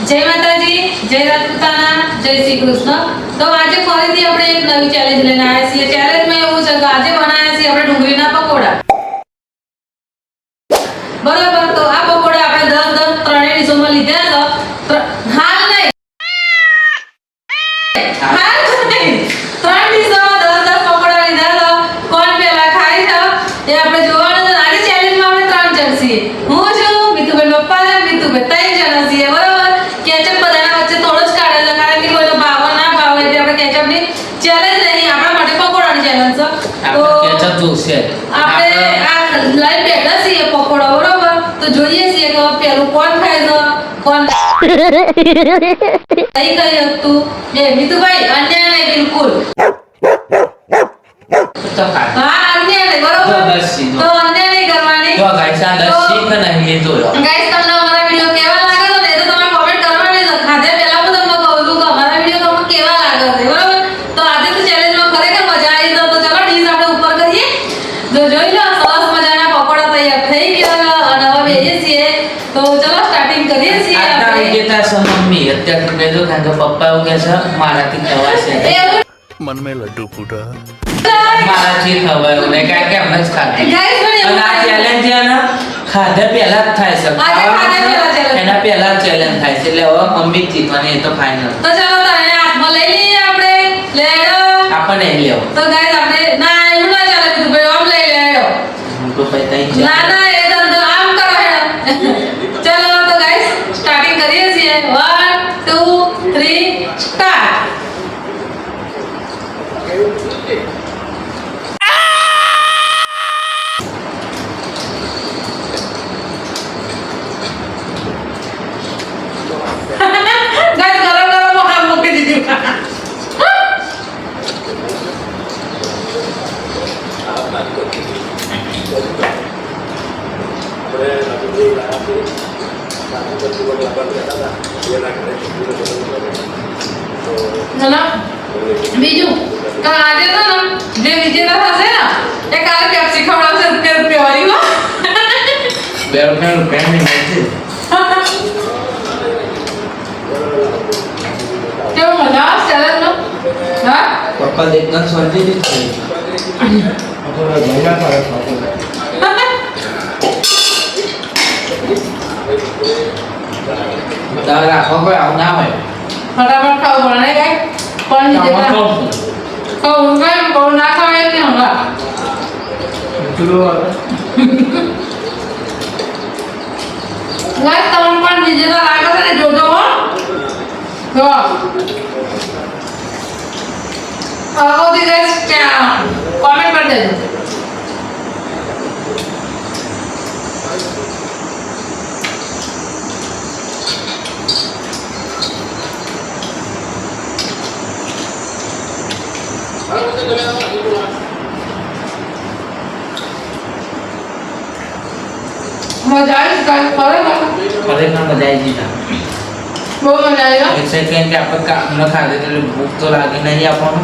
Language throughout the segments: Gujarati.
જય માતાજી, જય રાજપૂતાના, જય શ્રી કૃષ્ણ. તો આજે ફરીથી આપણે એક નવી ચેલેન્જ લઈને આવ્યા છીએ. ચેલેન્જમાં એવું છે કે આજે બનાવ્યા છીએ આપણે ડુંગળીના પકોડા. બરાબર, તો આ પકોડા આપણે 10 ત્રણેય ડીશોમાં લીધા તો હાલ નહીં, ત્રણ ડીશોમાં 10 પકોડા લીધા તો કોણ પહેલા ખાય છે એ આપણે જોવાનું છે. આજે ચેલેન્જમાં આપણે 3 જણ છીએ. હું છું, મિતુભાઈ પપ્પા છે, મિતુભાઈ 3 જણ છીએ. બરાબર, કેચઅપ બધાના વચ્ચે થોડો જ કાઢે છે કારણ કે કોઈનો ભાવ ના ભાવે એટલે આપણે કેચઅપની ચેલેન્જ નહીં, આપણા માટે પકોડાની ચેલેન્જ છે. તો કેચઅપ જોશે આપણે આ લાઈવ બેઠા છીએ પકોડા. બરાબર, તો જોઈએ છીએ કે પેલું કોણ ખાય છે કોણ નહીં ખાઈ શકતું. એ મિતુભાઈ અન્યાય નહીં બિલકુલ. તો ખા હા, અન્યાય નહીં. બરાબર, જો દસી તો અન્યાય નહીં કરવાની. જો ગાઈસ આ દસી કે નહીં લીધો લો ગાઈસ, તમને અમારા વિડિયો કેવા લાગે છે ને એ તો તમે કોમેન્ટ કરવાની છે. ખાધે પહેલા હું તમને કહું છું કે અમારા વિડિયો તમને કેવા લાગે છે. બરાબર, તો આજે તો ચેલેન્જમાં ખરેખર મજા આવી છે. તો ચલો ડીશ આપણે ઉપર કરીએ. જો જોઈ લો, સરસ મજાના પકોડા તૈયાર થઈ ગયા અને હવે બેસીએ છીએ. તો ચલો સ્ટાર્ટિંગ કરીએ છીએ આટલા આપણે. વિજેતા છે મમ્મી અત્યારે કહેજો કારણ કે પપ્પા એવું કહે છે મારાથી ખવાશે એવું मन में लड्डू फूटा મારાથી ખવાયું ને કારણ કે હમણાં જ ખાધું ગાઈસ, પણ એવું અને આ ચેલેન્જ છે ને ખાધે પહેલા જ થાય છે આજે ખાધે પહેલા challenge. એના પહેલા ચેલેન્જ થાય છે એટલે હવે મમ્મી જ જીતવાની એ તો ફાઇનલ તો ચલો તને હાથમાં લઈ લઈએ આપણે. લેડો. આપણને એમ લેવો તો ગાઈસ, આપણે ના એવું ના ચાલે બીજું ભાઈ, આમ લઈ લેડો. હું તો ભાઈ તઈ છે ના ના, એ ધંધો આમ કરો હેડો. ચલો તો ગાઈસ સ્ટાર્ટિંગ કરીએ છીએ. 1 2 3 સ્ટાર્ટ. ગાઈસ, ગરમ ગરમ મોઢા મૂકી દીધું. ચલો બીજું કે આજે તો ને જે વિજેતા થશે ને એ કાલે પેપ્સી ખવડાવશે રૂપિયા વાળી હો. 2 રૂપિયાનું પેન નહીં મળશે કેવું મજા આવે ચેલેન્જમાં? હા, પપ્પા દેખના સોલ્ટી જ છે તારે રાખો કોઈ આવું ના હોય ફટાફટ ખાવું પડે ને કાંઈ પણ વિજેતા ખાવું કાંઈ બહુ ના ખાવાય કે હમણાં. ગાઈસ, તમને પણ વિજેતા લાગે છે ને જોજો હો. જો આવો ગાઈસ, કોમેન્ટ કરી દેજો. મજા આવી ગાઈસ, ખરેખર ખરેખર મજા આવી જીતા બહુ મજા આવી હો. એક સેકન્ડ કે આપણે કામ ન ખાધે એટલે ભૂખ તો લાગે નહીં આપણને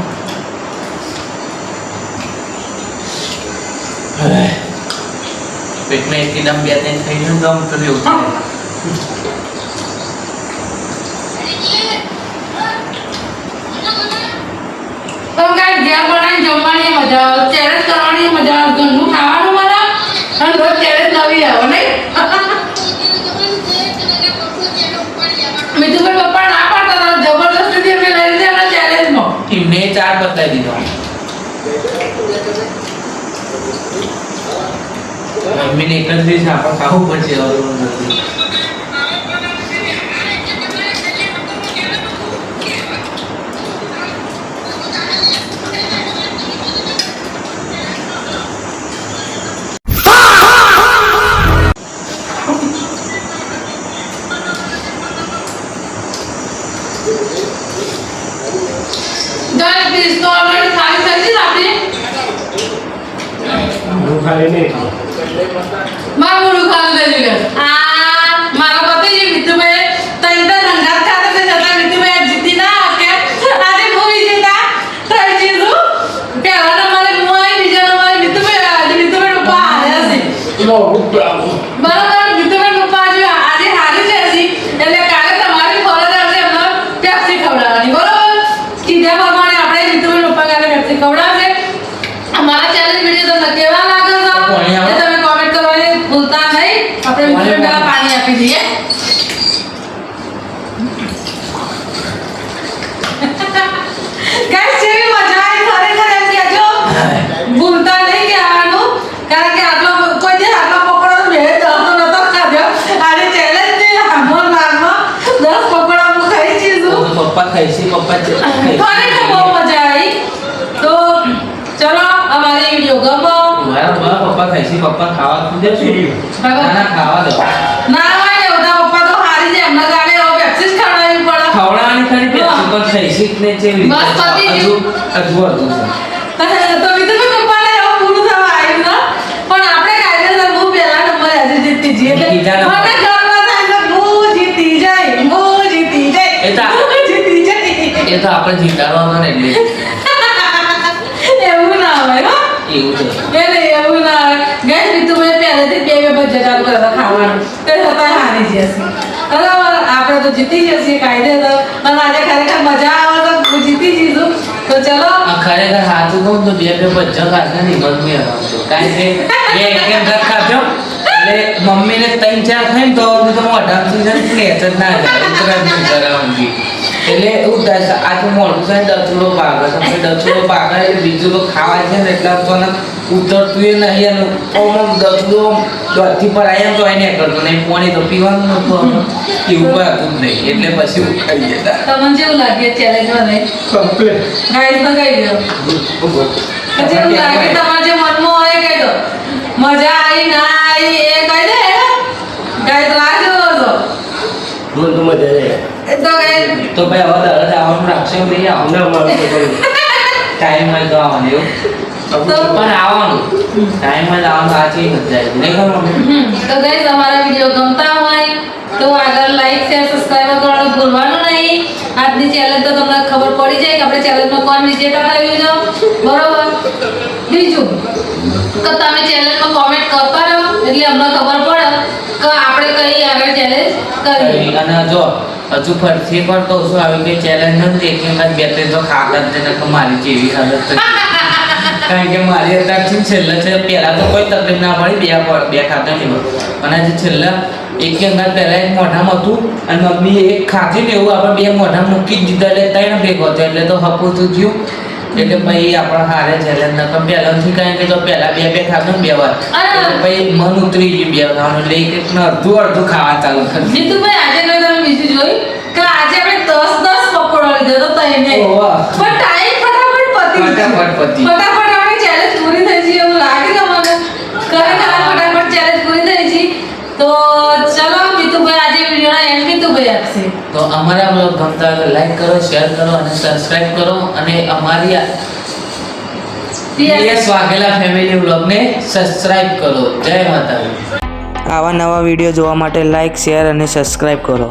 પેટમાં એકદમ 2-3 થઈ ગયું તો આમ તો એવું થાય તો ગાઈસ, ઘેર બનાવીને જમવાની મજા આવે, ચેલેન્જ કરવાની મજા આવે, ઘરનું ખાવાનું મળે અને રોજ ચેલેન્જ નવી આવે નહીં. મિતુભાઈ પપ્પા ના પાડતા હતા, જબરદસ્તીથી અમે લઈ લીધા એમના ચેલેન્જમાં. એમને 4 બતાવી દીધો મમ્મીને એક જ દિવસ આપણે ખાવું પડશે હવે નથી ગાઈસ, ડીશ તો already ખાલી થઈ ગઈ છે આપણી. મારું મોઢું ખાલી થઈ ગયું. આ મારા પતિ જે મિતુભાઈ ત્રણ રંગાત ખાતા તે છતાં મિતુભાઈ આજ જીતી ના શકે. આજે હું વિજેતા થઈ જીતું. પહેલા નંબરે હું આવી, બીજા નંબરે મિતુભાઈ. આજે મિતુભાઈ પપ્પા હાર્યા છે. બરાબર, મિતુભાઈ પપ્પા આજે હારી છે હજી. એટલે કાલે તમારી ફરજ ટિફિન પેલા પાણી આપી દઈએ. Guys, જેવી મજા આવી ખરેખર એમ કહેજો. ભૂલતા નહીં કહેવાનું. કારણ કે આટલો કોઈ દિવસ આટલો પકોડો મેં દસનો નતો ખાધો. આજે challenge છે આમાં લાગમાં 10 પકોડા હું ખાઈ જઈશું. તો પપ્પા ખાઈશી, પપ્પા ખરેખર બહુ મજા આવી. તો ચલો અમારી વિડીયો ગમો. પપ્પા ખાઈશી, પપ્પા ખાવા દેશું. ના ખાવા દો. ના હોય ને ઓના પપ્પા તો હારી જાય એમના ગાલે હવે પેપ્સી જ ખવડાવવી પડે. ખવડાવવાની ખરી પેપ્સી પણ ખાઈશી જ ને જેવી બસ પતી ગયું. હજુ અડધું છે. તો બીજું તો પપ્પાને હવે પૂરું થવા આવ્યું ને. પણ આપણે કાયદેસર હું પહેલા નંબર આજે જીતી જઈએ એટલે બીજા નંબર. મને ગર્વ થાય કે હું જીતી જાય. એ તો હું જીતી જાય. એ તો આપણે જીતાડવાનો ને એટલે એવું ના હોય હો. એવું છે. એટલે એવું ના હોય. ગાઈસ બીતુભાઈ પહેલેથી બે ભજીયા ચાલુ કર્યા હતા ખાવાનું. તે છતાં હારી જશે. બરાબર આપણે તો જીતી જશે કાયદેસર. અને આજે ખરેખર મજા આવે તો હું જીતી જઈશું. તો ચલો આ ખરેખર સાચું કહું તો બે ભજ્જા ખાધા નહીં બસ મેં હરાવતો. કારણ કે બે એક રસ ખાધો એટલે મમ્મીને 3-4 ખાઈને તો હું તો મોઢામાંથી છે ને પ્લેટ જ ના જાય ઉતરાયણ કરાવવાની. એટલે એવું થાય આ તો મોઢું છે ને દચુડો પાકે છે દચુડો પાકે એટલે બીજું તો ખાવા છે ને એટલે તો ને ઉતરતું એ નહીં અને ઓમ દચુડો દોઢથી પર આવ્યા તો એને કરતો નહીં પાણી તો પીવાનું નતું એવું પણ હતું જ નહીં એટલે પછી હું ખાઈ જતા. તમને જેવું લાગે ચેલેન્જમાં નહીં ગાઈસ તો કહી દો જેવું લાગે તમારે જે મનમાં હોય એ કહી દો. મજા આવી ના આવી એ કહી દે ગાઈસ રાજો હતો મને તો મજા આવે. એ તો ગાઈસ તો ભાઈ હવે દરરોજ આવવાનું રાખશે ભાઈ આવો ના મારું તો કરું. ટાઈમ હોય તો આવવાનું એવું પણ આવવાનું ટાઈમ હોય તો આવવાનું આજે મજા આવી નહીં કરવાનું. તો ગાઈસ અમારા વિડિયો ગમતા હોય તો આગળ લાઈક શેર સબસ્ક્રાઇબ કરવાનું ભૂલવાનું નહીં. આજની ચેલેન્જ તો તમને ખબર પડી જાય કે આપણે ચેલેન્જમાં કોણ વિજેતા થયું છે બરોબર. બીજું તો તમે ચેલેન્જમાં કોમેન્ટ કરતા રહો એટલે અમને ખબર પડે કે આપણે કઈ આગળ ચેલેન્જ કરવી. અને જો હજુ ફરથી પણ કહું છું આવી કઈ ચેલેન્જ નથી એક બે ત્રણ તો ખાતા જ ને મારી જેવી હાલત થઈ. કારણ કે મારી અત્યારથી છેલ્લા છે પહેલાં તો કોઈ તકલીફ ના પડી બે ખાતા નહીં અને જે છેલ્લા એક અંગાત પહેલાં એક મોઢામાં હતું અને મમ્મી એક ખાધી ને એવું આપણે બે મોઢા મૂકી જ દીધા એટલે ત્રણ ભેગો હતો એટલે તો હપુતું થયું. એટલે પછી આપણા હારે ચેલેન્જ ન પણ પહેલાંથી કારણ કે તો પહેલાં બે ખાધું ને 2 વાર એટલે પછી મન ઉતરી ગયું 2 ખાવાનું એટલે એક અડધું ખાવા ચાલુ કરી. જીતુભાઈ આજે મેં તમે બીજું જોયું કે આજે આપણે 10 પકોડો લીધો તો તઈને ઓહ. પણ ટાઈમ ફટાફટ પતી ગયો. ફટાફટ પતી. ફટાફટ આપણી ચેલેન્જ પૂરી થઈ ગઈ એવું લાગે છે મને. ખરેખર ફટાફટ ચેલેન્જ પૂરી થઈ ગઈ. તો ચલો મિતુભાઈ આજે વિડિયોના એન્ડ મિતુભાઈ આપશે. તો અમારા બ્લોગ ગમતા હોય તો લાઈક કરો શેર કરો અને સબસ્ક્રાઇબ કરો અને અમારી PS વાઘેલા ફેમિલી બ્લોગને સબસ્ક્રાઇબ કરો. જય માતાજી. આવા નવા વિડીયો જોવા માટે લાઈક શેર અને સબસ્ક્રાઇબ કરો.